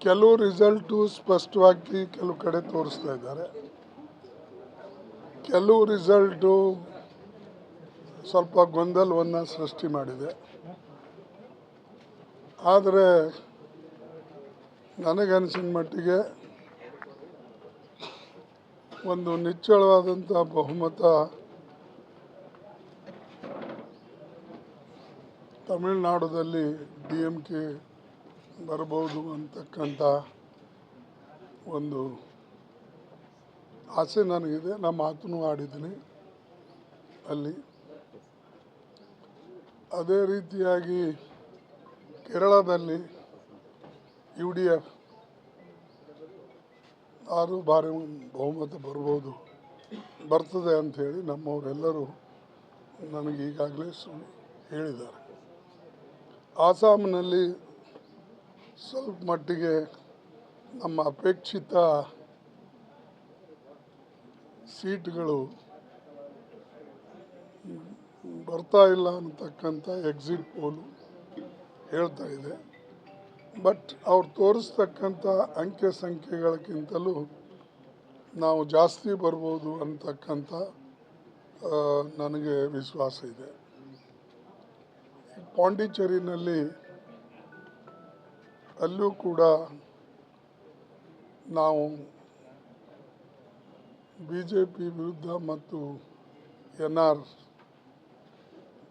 ಕೆಲವು ರಿಸಲ್ಟು ಸ್ಪಷ್ಟವಾಗಿ ಕೆಲವು ಕಡೆ ತೋರಿಸ್ತಾ ಇದ್ದಾರೆ, ಕೆಲವು ರಿಸಲ್ಟು ಸ್ವಲ್ಪ ಗೊಂದಲವನ್ನು ಸೃಷ್ಟಿ ಮಾಡಿದೆ. ಆದರೆ ನನಗನ್ಸಿದ ಮಟ್ಟಿಗೆ ಒಂದು ನಿಚ್ಚಳವಾದಂಥ ಬಹುಮತ ತಮಿಳುನಾಡುದಲ್ಲಿ DMK ಬರಬಹುದು ಅಂತಕ್ಕಂಥ ಒಂದು ಆಸೆ ನನಗಿದೆ. ನಾನು ಮಾತನ್ನು ಆಡಿದ್ದೀನಿ ಅಲ್ಲಿ. ಅದೇ ರೀತಿಯಾಗಿ ಕೇರಳದಲ್ಲಿ UDF ಆರು ಬಾರಿ ಬಹುಮತ ಬರ್ತದೆ ಅಂಥೇಳಿ ನಮ್ಮವರೆಲ್ಲರೂ ನನಗೆ ಈಗಾಗಲೇ ಹೇಳಿದ್ದಾರೆ. ಆಸಾಮ್ನಲ್ಲಿ ಸ್ವಲ್ಪ ಮಟ್ಟಿಗೆ ನಮ್ಮ ಅಪೇಕ್ಷಿತ ಸೀಟ್ಗಳು ಬರ್ತಾ ಇಲ್ಲ ಅಂತಕ್ಕಂಥ ಎಕ್ಸಿಟ್ ಪೋಲು ಹೇಳ್ತಾ ಇದೆ. ಬಟ್ ಅವ್ರು ತೋರಿಸ್ತಕ್ಕಂಥ ಅಂಕೆ ಸಂಖ್ಯೆಗಳಕ್ಕಿಂತಲೂ ನಾವು ಜಾಸ್ತಿ ಬರ್ಬೋದು ಅಂತಕ್ಕಂಥ ನನಗೆ ವಿಶ್ವಾಸ ಇದೆ. ಪಾಂಡಿಚೇರಿನಲ್ಲಿ ಅಲ್ಲೂ ಕೂಡ ನಾವು BJP ವಿರುದ್ಧ ಮತ್ತು NR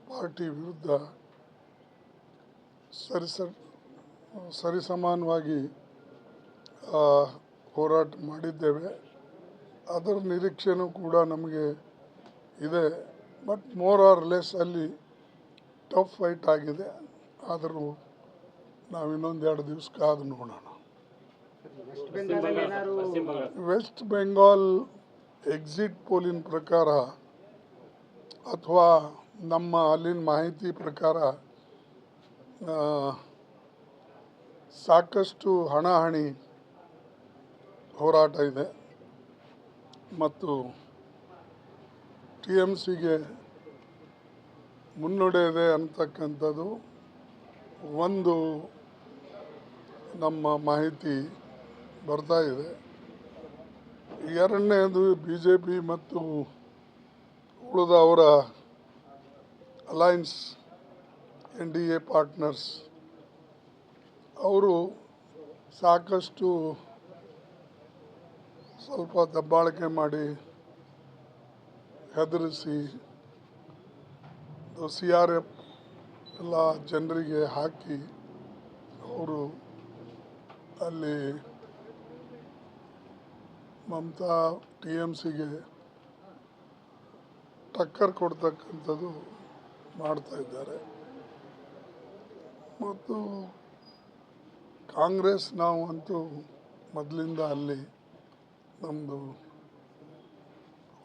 ಪಾರ್ಟಿ ವಿರುದ್ಧ ಸರಿಸಮಾನವಾಗಿ ಹೋರಾಟ ಮಾಡಿದ್ದೇವೆ. ಅದರ ನಿರೀಕ್ಷೆನೂ ಕೂಡ ನಮಗೆ ಇದೆ. ಬಟ್ ಮೋರ್ ಆರ್ ಲೆಸ್ ಅಲ್ಲಿ ಟಫ್ ಫೈಟ್ ಆಗಿದೆ. ಆದರೂ ನಾವು ಇನ್ನೊಂದೆರಡು ದಿವಸ ಕಾದು ನೋಡೋಣ. ವೆಸ್ಟ್ ಬೆಂಗಾಲ್ ಎಕ್ಸಿಟ್ ಪೋಲಿನ ಪ್ರಕಾರ ಅಥವಾ ನಮ್ಮ ಅಲ್ಲಿನ ಮಾಹಿತಿ ಪ್ರಕಾರ ಸಾಕಷ್ಟು ಹಣಾಹಣಿ ಹೋರಾಟ ಇದೆ ಮತ್ತು TMCಗೆ ಮುನ್ನಡೆ ಇದೆ ಅಂತಕ್ಕಂಥದ್ದು ಒಂದು ನಮ್ಮ ಮಾಹಿತಿ ಬರ್ತಾ ಇದೆ. ಎರಡನೇದು BJP ಮತ್ತು ಉಳಿದ ಅವರ ಅಲೈನ್ಸ್ NDA ಪಾರ್ಟ್ನರ್ಸ್ ಅವರು ಸಾಕಷ್ಟು ಸ್ವಲ್ಪ ದಬ್ಬಾಳಿಕೆ ಮಾಡಿ ಹೆದರಿಸಿ CRF ಎಲ್ಲ ಜನರಿಗೆ ಹಾಕಿ ಅವರು ಅಲ್ಲಿ ಮಮತಾ TMCಗೆ ಟಕ್ಕರ್ ಕೊಡ್ತಕ್ಕಂಥದ್ದು ಮಾಡ್ತಾ ಇದ್ದಾರೆ. ಮತ್ತು ಕಾಂಗ್ರೆಸ್ ನಾವು ಅಂತೂ ಮೊದಲಿಂದ ಅಲ್ಲಿ ನಮ್ಮದು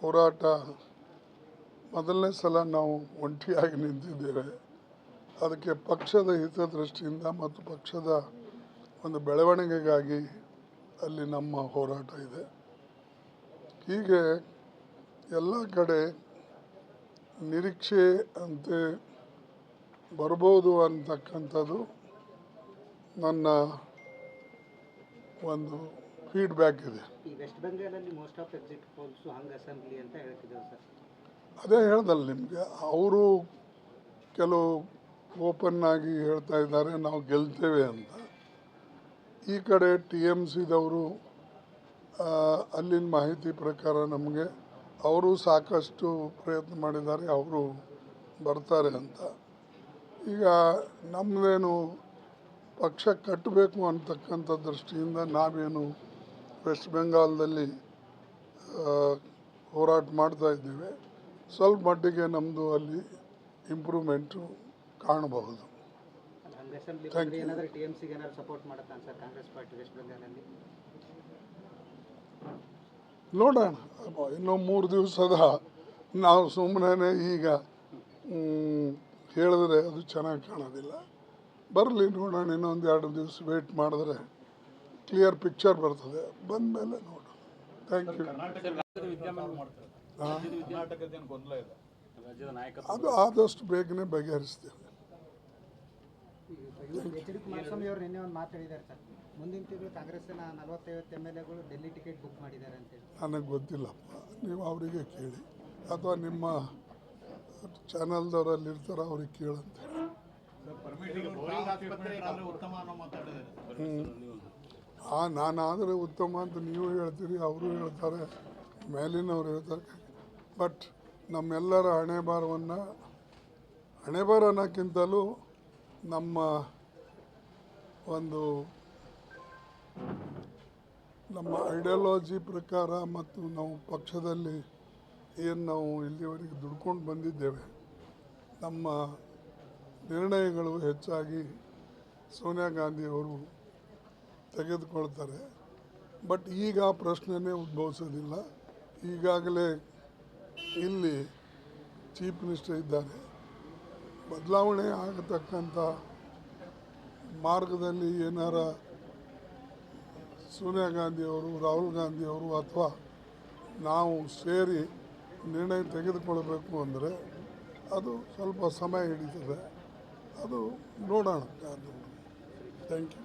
ಹೋರಾಟ ಮೊದಲನೇ ಸಲ ನಾವು ಒಂಟಿಯಾಗಿ ನಿಂತಿದ್ದೇವೆ. ಅದಕ್ಕೆ ಪಕ್ಷದ ಹಿತದೃಷ್ಟಿಯಿಂದ ಮತ್ತು ಪಕ್ಷದ ಒಂದು ಬೆಳವಣಿಗೆಗಾಗಿ ಅಲ್ಲಿ ನಮ್ಮ ಹೋರಾಟ ಇದೆ. ಹೀಗೆ ಎಲ್ಲ ಕಡೆ ನಿರೀಕ್ಷೆ ಅಂತೆ ಬರ್ಬೋದು ಅಂತಕ್ಕಂಥದ್ದು ನನ್ನ ಒಂದು ಫೀಡ್ಬ್ಯಾಕ್ ಇದೆ. ವೆಸ್ಟ್ ಬೆಂಗಾಲಲ್ಲಿ most of exit polls hung assembly ಅಂತ ಹೇಳ್ತಿದ್ದಾರೆ ಸರ್. ಅದೇ ಹೇಳ್ದಲ್ಲ ನಿಮಗೆ, ಅವರು ಕೆಲವು ಓಪನ್ ಆಗಿ ಹೇಳ್ತಾ ಇದ್ದಾರೆ ನಾವು ಗೆಲ್ತೇವೆ ಅಂತ. ಈ ಕಡೆ TMCದವರು ಅಲ್ಲಿನ ಮಾಹಿತಿ ಪ್ರಕಾರ ನಮಗೆ ಅವರು ಸಾಕಷ್ಟು ಪ್ರಯತ್ನ ಮಾಡಿದ್ದಾರೆ, ಅವರು ಬರ್ತಾರೆ ಅಂತ. ಈಗ ನಮ್ಮದೇನು ಪಕ್ಷ ಕಟ್ಟಬೇಕು ಅಂತಕ್ಕಂಥ ದೃಷ್ಟಿಯಿಂದ ನಾವೇನು ವೆಸ್ಟ್ ಬೆಂಗಾಲದಲ್ಲಿ ಹೋರಾಟ ಮಾಡ್ತಾ ಇದ್ದೇವೆ. ಸ್ವಲ್ಪ ಮಟ್ಟಿಗೆ ನಮ್ಮದು ಅಲ್ಲಿ ಇಂಪ್ರೂವ್ಮೆಂಟು ಕಾಣಬಹುದು. ನೋಡೋಣ, ಇನ್ನೂ 3 ದಿವಸದ ನಾವು ಸುಮ್ಮನೆ ಈಗ ಹೇಳಿದ್ರೆ ಅದು ಚೆನ್ನಾಗಿ ಕಾಣೋದಿಲ್ಲ. ಬರಲಿ, ನೋಡೋಣ. ಇನ್ನೊಂದು 2 ದಿವಸ ವೇಟ್ ಮಾಡಿದ್ರೆ ಕ್ಲಿಯರ್ ಪಿಕ್ಚರ್ ಬರ್ತದೆ. ಬಂದ ಮೇಲೆ ನೋಡೋಣ. Thank you. ಅದು ಆದಷ್ಟು ಬೇಗನೆ ಬಗೆಹರಿಸ್ತೇವೆ. ಎಚ್ ಡಿ ಕುಮಾರಸ್ವಾಮಿ ಅವರು ನಿನ್ನೆ ಒಂದು ಮಾತು ಹೇಳಿದ್ದಾರೆ ಸರ್, ಮುಂದಿನ ತಿಂಗಳು ಕಾಂಗ್ರೆಸ್ಸಿನ 40-50 MLA ಗಳು ಡೆಲ್ಲಿ ಟಿಕೆಟ್ ಬುಕ್ ಮಾಡಿದ್ದಾರೆ ಅಂತೇಳಿ. ನನಗೆ ಗೊತ್ತಿಲ್ಲಪ್ಪ, ನೀವು ಅವರಿಗೆ ಕೇಳಿ ಅಥವಾ ನಿಮ್ಮ ಚಾನಲ್ದವರಲ್ಲಿ ಇರ್ತಾರೆ ಅವ್ರಿಗೆ ಕೇಳಂತ. ನಾನಾದರೆ ಉತ್ತಮ ಅಂತ ನೀವು ಹೇಳ್ತೀರಿ, ಅವರು ಹೇಳ್ತಾರೆ, ಮೇಲಿನವ್ರು ಹೇಳ್ತಾರೆ. ಬಟ್ ನಮ್ಮೆಲ್ಲರ ಹಣೆಬಾರ ಅನ್ನೋಕ್ಕಿಂತಲೂ ನಮ್ಮ ಐಡಿಯಾಲಜಿ ಪ್ರಕಾರ ಮತ್ತು ನಾವು ಪಕ್ಷದಲ್ಲಿ ಏನು ನಾವು ಇಲ್ಲಿವರೆಗೆ ದುಡ್ಕೊಂಡು ಬಂದಿದ್ದೇವೆ, ನಮ್ಮ ನಿರ್ಣಯಗಳು ಹೆಚ್ಚಾಗಿ ಸೋನಿಯಾ ಗಾಂಧಿಯವರು ತೆಗೆದುಕೊಳ್ತಾರೆ. ಬಟ್ ಈಗ ಆ ಪ್ರಶ್ನೆನೇ ಉದ್ಭವಿಸೋದಿಲ್ಲ. ಈಗಾಗಲೇ ಇಲ್ಲಿ ಚೀಫ್ ಮಿನಿಸ್ಟರ್ ಇದ್ದಾರೆ. ಬದಲಾವಣೆ ಆಗತಕ್ಕಂಥ ಮಾರ್ಗದಲ್ಲಿ ಏನಾರ ಸೋನಿಯಾ ಗಾಂಧಿಯವರು, ರಾಹುಲ್ ಗಾಂಧಿಯವರು ಅಥವಾ ನಾವು ಸೇರಿ ನಿರ್ಣಯ ತೆಗೆದುಕೊಳ್ಬೇಕು ಅಂದರೆ ಅದು ಸ್ವಲ್ಪ ಸಮಯ ಹಿಡಿತದೆ. ಅದು ನೋಡೋಣ. Thank you.